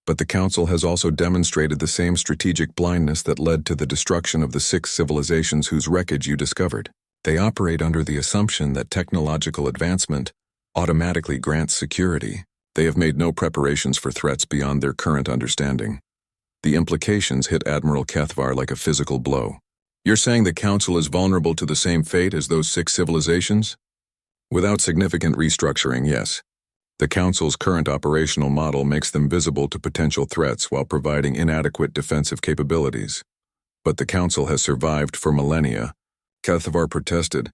A: but the Council has also demonstrated the same strategic blindness that led to the destruction of the 6 civilizations whose wreckage you discovered. They operate under the assumption that technological advancement automatically grants security. They have made no preparations for threats beyond their current understanding. The implications hit Admiral Kethvar like a physical blow. You're saying the Council is vulnerable to the same fate as those 6 civilizations? Without significant restructuring, yes. The Council's current operational model makes them visible to potential threats while providing inadequate defensive capabilities. But the Council has survived for millennia, Kethvar protested,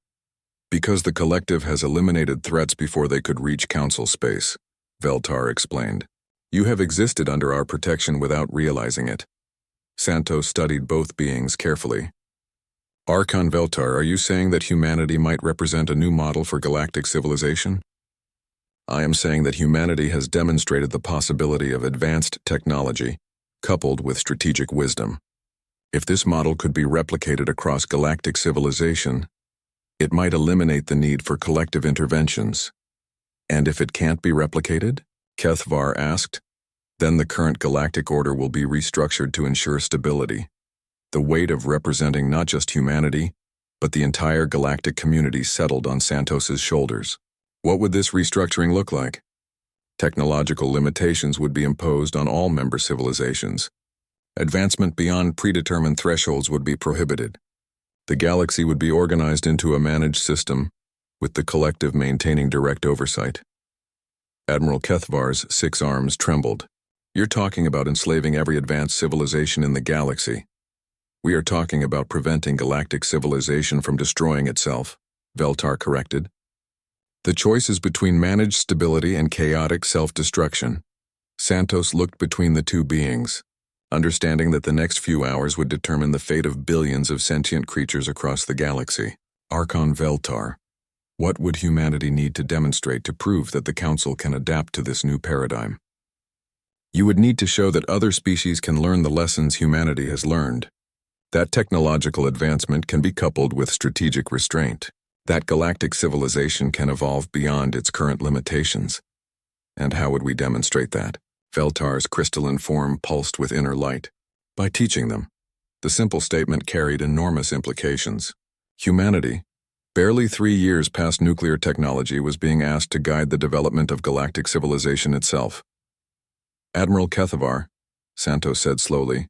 A: because the collective has eliminated threats before they could reach Council space, Veltar explained. You have existed under our protection without realizing it. Santos studied both beings carefully. Archon Veltar, are you saying that humanity might represent a new model for galactic civilization? I am saying that humanity has demonstrated the possibility of advanced technology, coupled with strategic wisdom. If this model could be replicated across galactic civilization, it might eliminate the need for collective interventions. And if it can't be replicated? Kethvar asked. Then the current galactic order will be restructured to ensure stability. The weight of representing not just humanity, but the entire galactic community settled on Santos's shoulders. What would this restructuring look like? Technological limitations would be imposed on all member civilizations. Advancement beyond predetermined thresholds would be prohibited. The galaxy would be organized into a managed system, with the collective maintaining direct oversight. Admiral Kethvar's 6 arms trembled. You're talking about enslaving every advanced civilization in the galaxy. We are talking about preventing galactic civilization from destroying itself, Veltar corrected. The choice is between managed stability and chaotic self-destruction. Santos looked between the two beings, understanding that the next few hours would determine the fate of billions of sentient creatures across the galaxy. Archon Veltar, what would humanity need to demonstrate to prove that the Council can adapt to this new paradigm? You would need to show that other species can learn the lessons humanity has learned. That technological advancement can be coupled with strategic restraint. That galactic civilization can evolve beyond its current limitations. And how would we demonstrate that? Veltar's crystalline form pulsed with inner light. By teaching them. The simple statement carried enormous implications. Humanity, barely 3 years past nuclear technology, was being asked to guide the development of galactic civilization itself. Admiral Kethvar, Santos said slowly,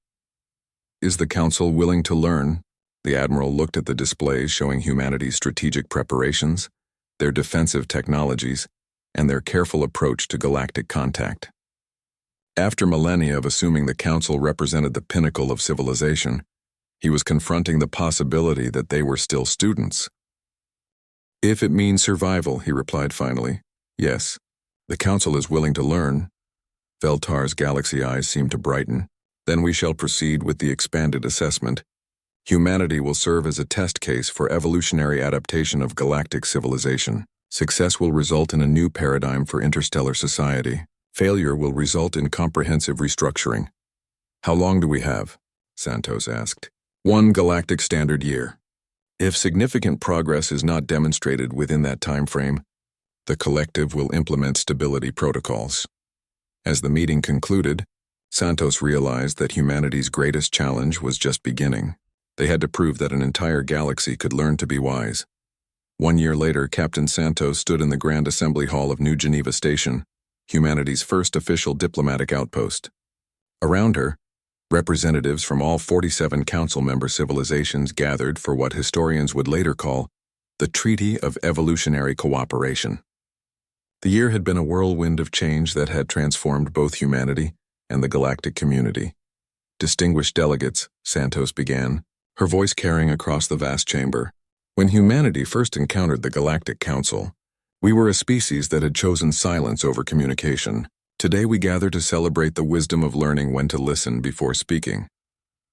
A: is the Council willing to learn The Admiral looked at the displays showing humanity's strategic preparations, their defensive technologies, and their careful approach to galactic contact. After millennia of assuming the Council represented the pinnacle of civilization, he was confronting the possibility that they were still students. "If it means survival," he replied finally, "yes. The Council is willing to learn." Veltar's galaxy eyes seemed to brighten. "Then we shall proceed with the expanded assessment. Humanity will serve as a test case for evolutionary adaptation of galactic civilization. Success will result in a new paradigm for interstellar society. Failure will result in comprehensive restructuring." "How long do we have?" Santos asked. "1 galactic standard year. If significant progress is not demonstrated within that time frame, the collective will implement stability protocols." As the meeting concluded, Santos realized that humanity's greatest challenge was just beginning. They had to prove that an entire galaxy could learn to be wise. 1 year later, Captain Santos stood in the Grand Assembly Hall of New Geneva Station, humanity's first official diplomatic outpost. Around her, representatives from all 47 Council member civilizations gathered for what historians would later call the Treaty of Evolutionary Cooperation. The year had been a whirlwind of change that had transformed both humanity and the galactic community. "Distinguished delegates," Santos began, her voice carrying across the vast chamber. "When humanity first encountered the Galactic Council, we were a species that had chosen silence over communication. Today we gather to celebrate the wisdom of learning when to listen before speaking."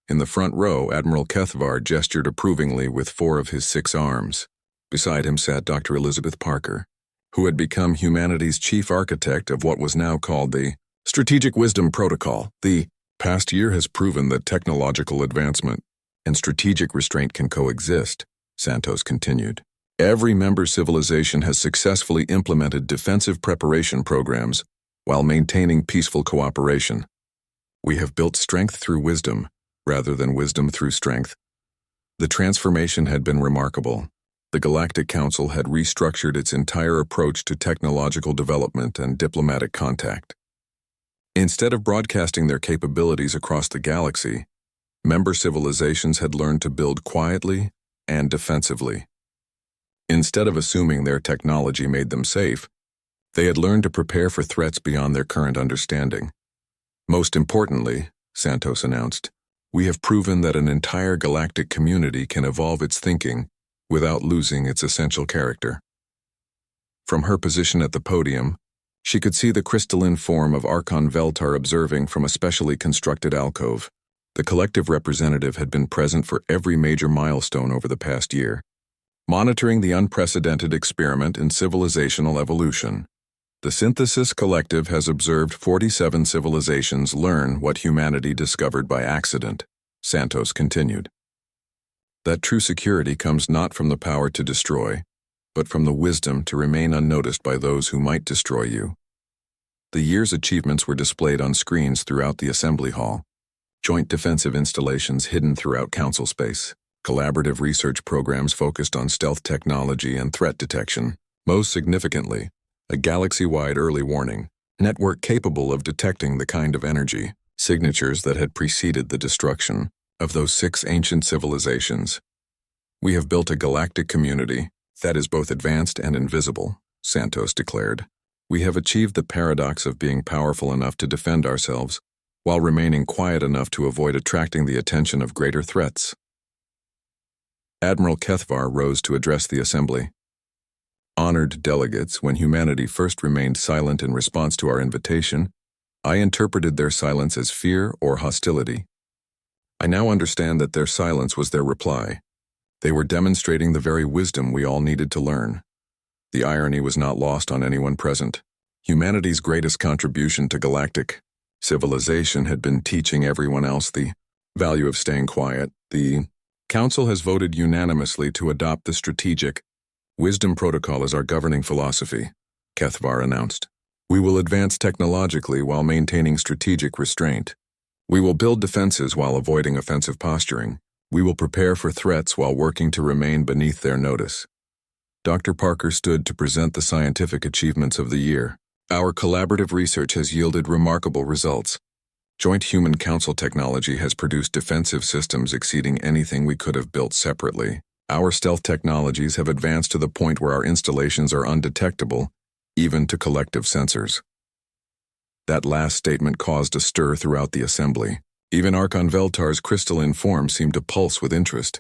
A: In the front row, Admiral Kethvar gestured approvingly with 4 of his 6 arms. Beside him sat Dr. Elizabeth Parker, who had become humanity's chief architect of what was now called the Strategic Wisdom Protocol. "The past year has proven that technological advancement and strategic restraint can coexist," Santos continued. "Every member civilization has successfully implemented defensive preparation programs while maintaining peaceful cooperation. We have built strength through wisdom, rather than wisdom through strength." The transformation had been remarkable. The Galactic Council had restructured its entire approach to technological development and diplomatic contact. Instead of broadcasting their capabilities across the galaxy, member civilizations had learned to build quietly and defensively. Instead of assuming their technology made them safe, they had learned to prepare for threats beyond their current understanding. "Most importantly," Santos announced, "we have proven that an entire galactic community can evolve its thinking without losing its essential character." From her position at the podium, she could see the crystalline form of Archon Veltar observing from a specially constructed alcove. The collective representative had been present for every major milestone over the past year, monitoring the unprecedented experiment in civilizational evolution. "The Synthesis Collective has observed 47 civilizations learn what humanity discovered by accident," Santos continued. "That true security comes not from the power to destroy, but from the wisdom to remain unnoticed by those who might destroy you." The year's achievements were displayed on screens throughout the assembly hall. Joint defensive installations hidden throughout Council space, collaborative research programs focused on stealth technology and threat detection. Most significantly, a galaxy-wide early warning network capable of detecting the kind of energy signatures that had preceded the destruction of those 6 ancient civilizations. "We have built a galactic community that is both advanced and invisible," Santos declared. "We have achieved the paradox of being powerful enough to defend ourselves while remaining quiet enough to avoid attracting the attention of greater threats." Admiral Kethvar rose to address the assembly. "Honored delegates, when humanity first remained silent in response to our invitation, I interpreted their silence as fear or hostility. I now understand that their silence was their reply. They were demonstrating the very wisdom we all needed to learn." The irony was not lost on anyone present. Humanity's greatest contribution to galactic civilization had been teaching everyone else the value of staying quiet. "The Council has voted unanimously to adopt the Strategic Wisdom Protocol as our governing philosophy," Kethvar announced. "We will advance technologically while maintaining strategic restraint. We will build defenses while avoiding offensive posturing. We will prepare for threats while working to remain beneath their notice." Dr. Parker stood to present the scientific achievements of the year. "Our collaborative research has yielded remarkable results. Joint Human Council technology has produced defensive systems exceeding anything we could have built separately. Our stealth technologies have advanced to the point where our installations are undetectable, even to collective sensors. That last statement caused a stir throughout the assembly. Even Archon Veltar's crystalline form seemed to pulse with interest.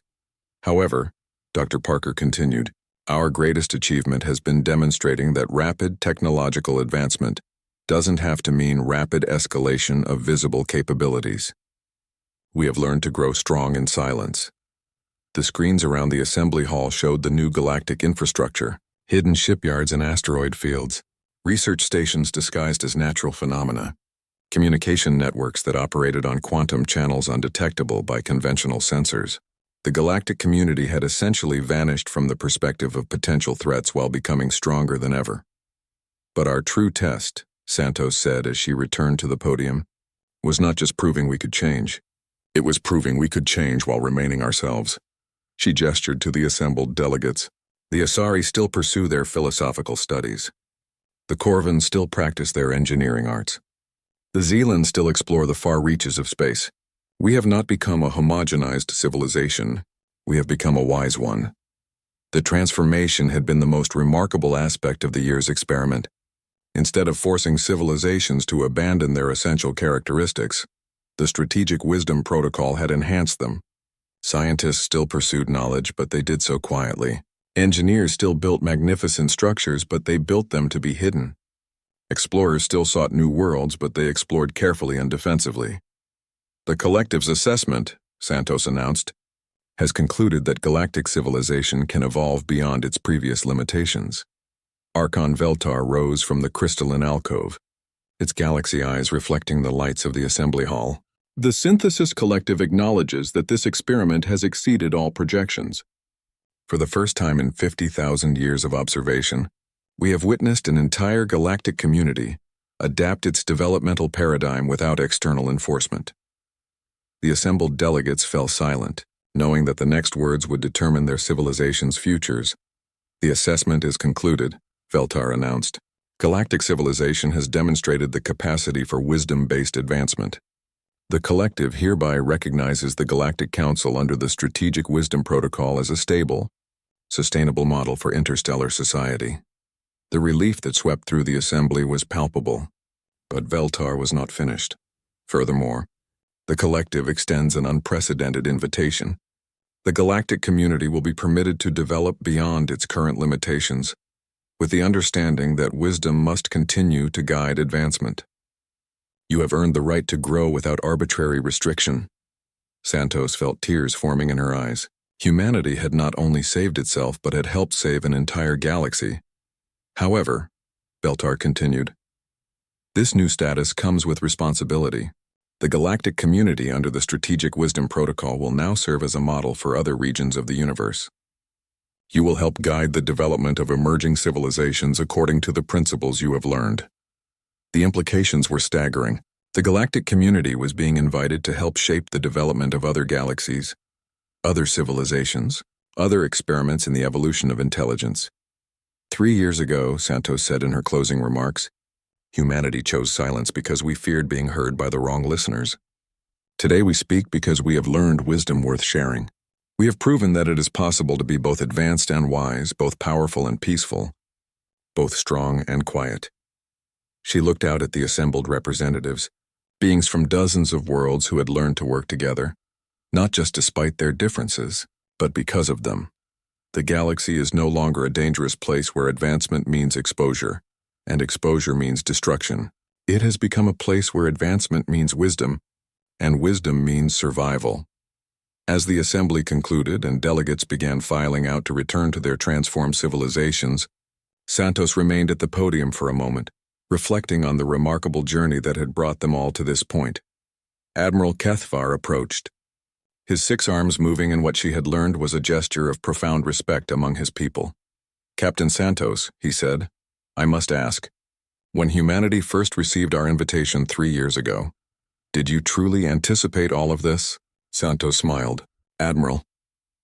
A: However, Dr. Parker continued, our greatest achievement has been demonstrating that rapid technological advancement doesn't have to mean rapid escalation of visible capabilities. We have learned to grow strong in silence. The screens around the assembly hall showed the new galactic infrastructure, hidden shipyards and asteroid fields, research stations disguised as natural phenomena, communication networks that operated on quantum channels undetectable by conventional sensors. The galactic community had essentially vanished from the perspective of potential threats while becoming stronger than ever. But our true test, Santos said as she returned to the podium, was not just proving we could change. It was proving we could change while remaining ourselves. She gestured to the assembled delegates. The Asari still pursue their philosophical studies. The Corvins still practice their engineering arts. The Zealans still explore the far reaches of space. We have not become a homogenized civilization. We have become a wise one. The transformation had been the most remarkable aspect of the year's experiment. Instead of forcing civilizations to abandon their essential characteristics, the strategic wisdom protocol had enhanced them. Scientists still pursued knowledge, but they did so quietly. Engineers still built magnificent structures, but they built them to be hidden. Explorers still sought new worlds, but they explored carefully and defensively. The collective's assessment, Santos announced, has concluded that galactic civilization can evolve beyond its previous limitations. Archon Veltar rose from the crystalline alcove, its galaxy eyes reflecting the lights of the assembly hall. The Synthesis Collective acknowledges that this experiment has exceeded all projections. For the first time in 50,000 years of observation, we have witnessed an entire galactic community adapt its developmental paradigm without external enforcement. The assembled delegates fell silent, knowing that the next words would determine their civilization's futures. The assessment is concluded, Veltar announced. Galactic civilization has demonstrated the capacity for wisdom-based advancement. The collective hereby recognizes the Galactic Council under the Strategic Wisdom Protocol as a stable, sustainable model for interstellar society. The relief that swept through the assembly was palpable, but Veltar was not finished. Furthermore, the collective extends an unprecedented invitation. The galactic community will be permitted to develop beyond its current limitations, with the understanding that wisdom must continue to guide advancement. You have earned the right to grow without arbitrary restriction. Santos felt tears forming in her eyes. Humanity had not only saved itself but had helped save an entire galaxy. However, Veltar continued, this new status comes with responsibility. The galactic community under the Strategic Wisdom Protocol will now serve as a model for other regions of the universe. You will help guide the development of emerging civilizations according to the principles you have learned. The implications were staggering. The galactic community was being invited to help shape the development of other galaxies, other civilizations, other experiments in the evolution of intelligence. 3 years ago, Santos said in her closing remarks, humanity chose silence because we feared being heard by the wrong listeners. Today we speak because we have learned wisdom worth sharing. We have proven that it is possible to be both advanced and wise, both powerful and peaceful, both strong and quiet. She looked out at the assembled representatives, beings from dozens of worlds who had learned to work together, not just despite their differences, but because of them. The galaxy is no longer a dangerous place where advancement means exposure, and exposure means destruction. It has become a place where advancement means wisdom, and wisdom means survival. As the assembly concluded and delegates began filing out to return to their transformed civilizations, Santos remained at the podium for a moment, reflecting on the remarkable journey that had brought them all to this point. Admiral Kethvar approached. His 6 arms moving in what she had learned was a gesture of profound respect among his people. Captain Santos, he said, I must ask, when humanity first received our invitation 3 years ago, did you truly anticipate all of this? Santos smiled. Admiral,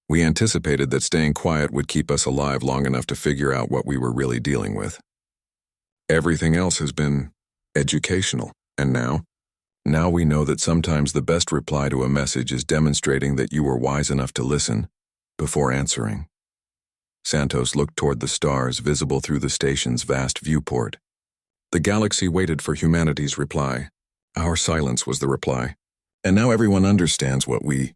A: we anticipated that staying quiet would keep us alive long enough to figure out what we were really dealing with. Everything else has been educational, and now Now we know that sometimes the best reply to a message is demonstrating that you were wise enough to listen before answering. Santos looked toward the stars visible through the station's vast viewport. The galaxy waited for humanity's reply. Our silence was the reply. And now everyone understands what we